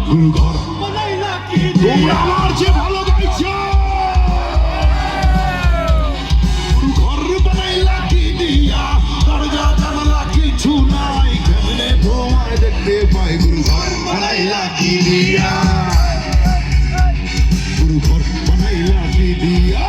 গুরু ঘর তোমরা আমার যে ভালো গাইছো গুরু ঘর বানাইলা কি দিয়া দরজা জানালা কিছু নাই কেমনে তোমায় দেখতে পাই গুরু ঘর বানাইলা কি দিয়া গুরু ঘর বানাইলা কি দিয়া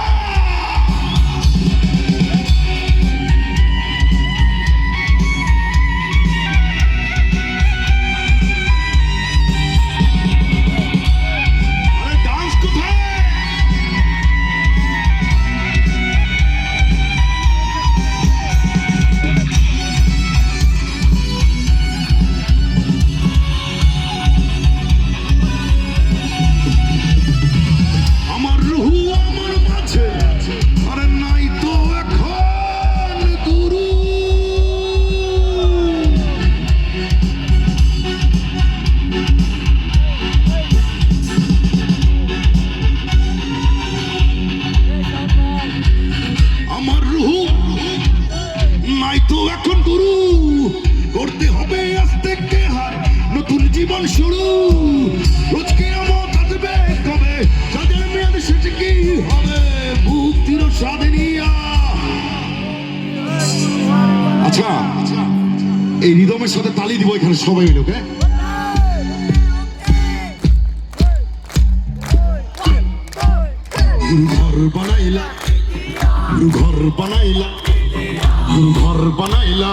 করতে হবে আজ থেকে হার নতুন জীবন শুরু রোজকে আমার আসবে কবে যাদের মেয়াদ শেষে কি হবে মুক্তির স্বাধীনিয়া আচ্ছা এই রিদমের সাথে তালি দিব এখানে সবাই মিলে ওকে গুরু ঘর বানাইলা গুরু ঘর বানাইলা গুরু ঘর বানাইলা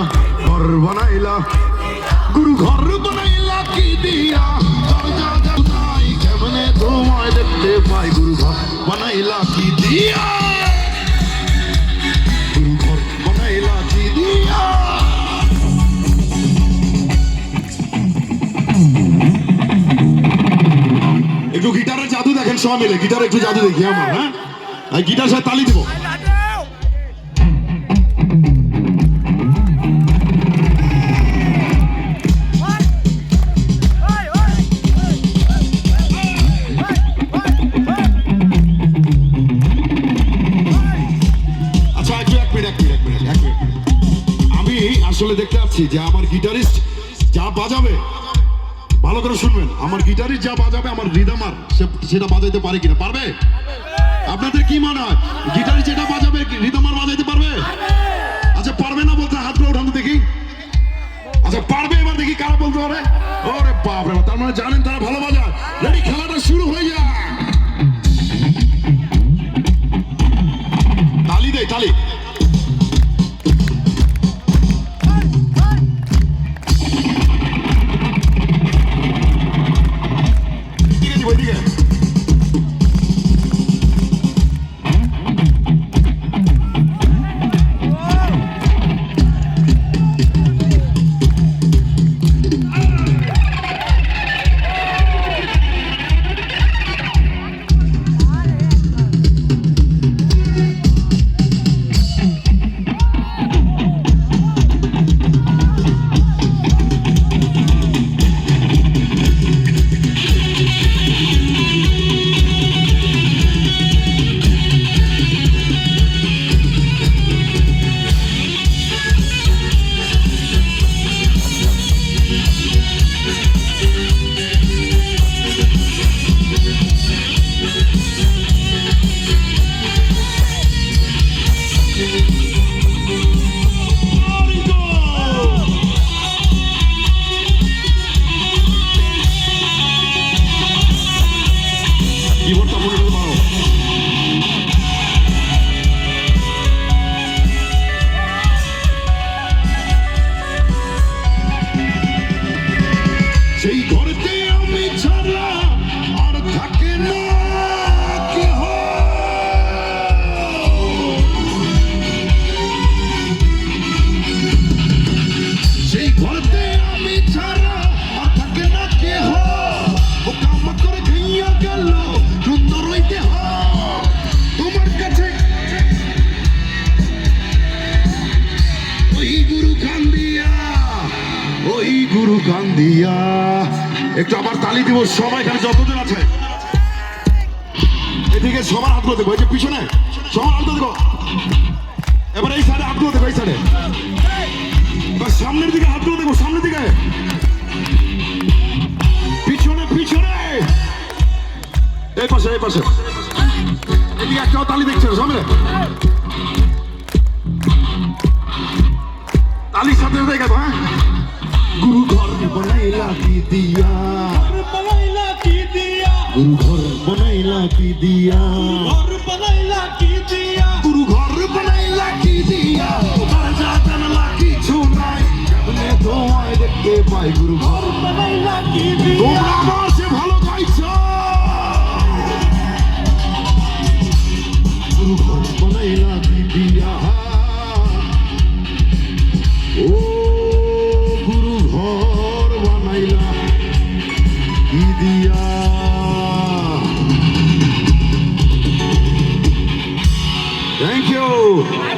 ঘর বানাইলা গুরু ঘর বানাইলা কি দিয়া দরজা জানাই কেমনে তোমায় দেখতে পাই গুরু ঘর বানাইলা কি দিয়া গুরু ঘর বানাইলা কি দিয়া একটু গিটারের জাদু দেখেন সবাই মিলে গিটারে একটু জাদু দেখি আমার হ্যাঁ গিটার সাথে তালি দিব আসলে দেখতে পাচ্ছি যে আমার গিটারিস্ট যা বাজাবে ভালো করে শুনবেন আমার গিটারিস্ট যা বাজাবে আমার রিদমার সেটা বাজাইতে পারে কিনা পারবে আপনাদের কি মনে হয় গিটারিস্ট যেটা বাজাবে রিদমার বাজাইতে পারবে আচ্ছা পারবে না বলতে হাত করে উঠান দেখি আচ্ছা পারবে এবার দেখি কারা বলতে পারে ওরে বাপ রে তার মানে জানেন তারা ভালো বাজায় রেডি খেলাটা শুরু হয়ে যায় তালি দেয় তালি সেই ঘরেতে আমি ছাড়া আর থাকে না কেহ সেই ঘরেতে আমি ছাড়া আর থাকে না কেহ ও কাম করে খাইয়া গেল সুন্দর হইতে তোমার কাছে ওই গুরু কান্দিয়া ওই গুরু কান্দিয়া একটু আবার তালি দিব সবাই এখানে যতজন আছে এদিকে সবার হাতগুলো দেখো এই যে পিছনে সবার হাতগুলো দেখো এবার এই সাইডে হাতগুলো দেখো এই সাইডে সামনের দিকে হাতগুলো দেখো সামনের দিকে পিছনে পিছনে পাশে এই পাশে এদিকে একটাও তালি দেখছে না সামনে তালির সাথে দেখা হ্যাঁ গুরু ঘর বনাইলা কি দিয়া गुरु घर बनाइला की दिया गुरु घर बनाइला की दिया राजा जनला की छुनाई अपने तो आए देखते पाई गुरु घर बनाइला की दिया তোমরা আমার সে ভালো গাইছো गुरु घर बनाइला की दिया ओ गुरु घर बनाइला की दिया Thank you.